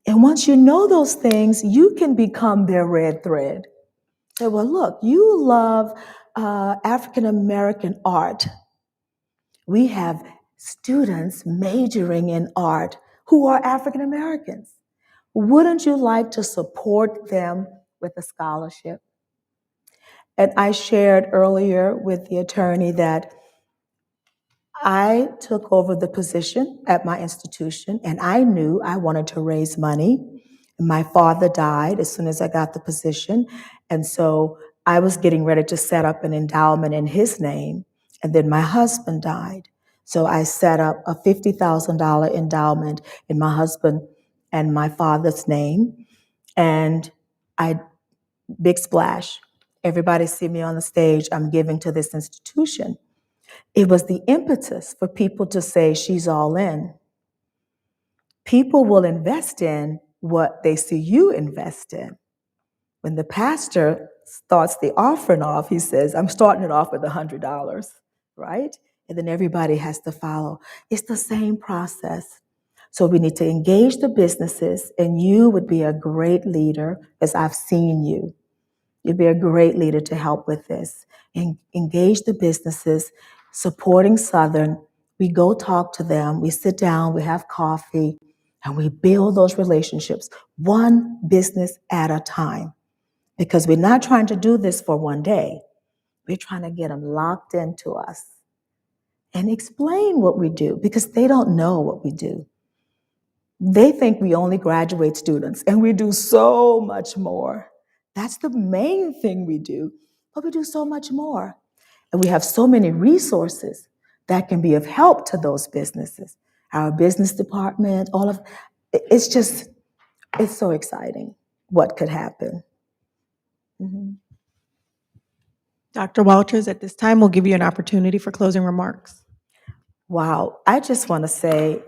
And once you know those things, you can become their red thread. Say, well, look, you love African American art. We have students majoring in art who are African Americans. Wouldn't you like to support them with a scholarship? And I shared earlier with the attorney that I took over the position at my institution, and I knew I wanted to raise money. My father died as soon as I got the position, and so I was getting ready to set up an endowment in his name, and then my husband died. So I set up a $50,000 endowment in my husband and my father's name, and big splash. Everybody see me on the stage, I'm giving to this institution. It was the impetus for people to say, she's all in. People will invest in what they see you invest in. When the pastor starts the offering off, he says, I'm starting it off with $100, right? And then everybody has to follow. It's the same process. So we need to engage the businesses, and you would be a great leader, as I've seen you. You'd be a great leader to help with this. Engage the businesses, supporting Southern. We go talk to them, we sit down, we have coffee, and we build those relationships one business at a time. Because we're not trying to do this for one day. We're trying to get them locked into us and explain what we do, because they don't know what we do. They think we only graduate students, and we do so much more. That's the main thing we do, but we do so much more. And we have so many resources that can be of help to those businesses. Our business department, all of, it's so exciting what could happen. Dr. Walters, at this time, we'll give you an opportunity for closing remarks. Wow, I just want to say,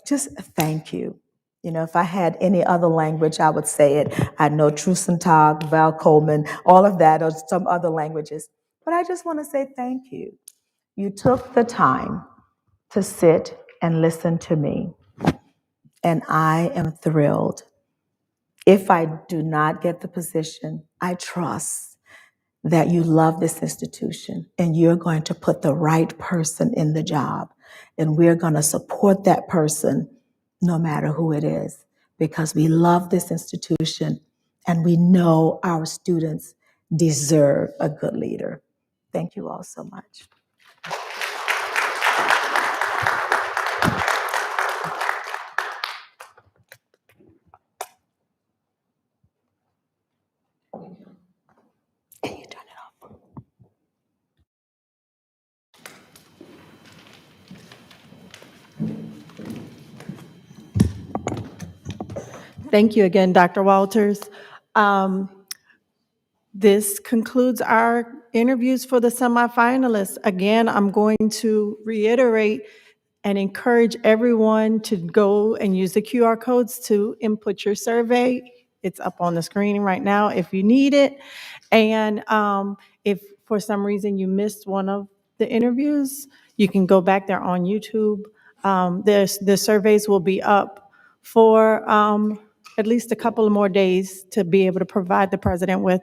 just thank you. If I had any other language, I would say it. I know Trusentag, Val Coleman, all of that, or some other languages. But I just want to say thank you. You took the time to sit and listen to me, and I am thrilled. If I do not get the position, I trust that you love this institution and you're going to put the right person in the job. And we're going to support that person no matter who it is, because we love this institution and we know our students deserve a good leader. Thank you all so much. Can you turn it off? Thank you again, Dr. Walters. This concludes our interviews for the semifinalists. Again, I'm going to reiterate and encourage everyone to go and use the QR codes to input your survey. It's up on the screen right now if you need it. And if for some reason you missed one of the interviews, you can go back there on YouTube. The surveys will be up for at least a couple of more days to be able to provide the president with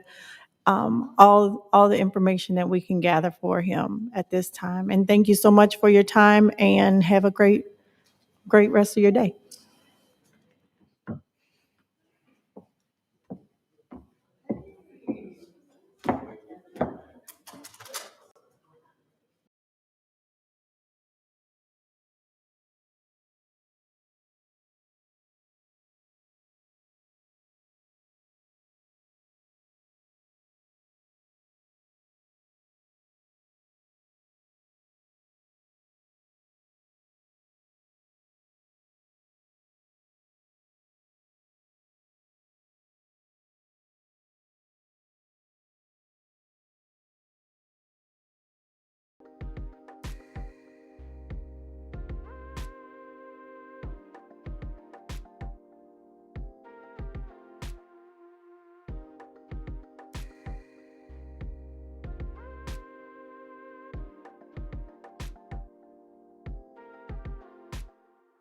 all the information that we can gather for him at this time. And thank you so much for your time, and have a great rest of your day.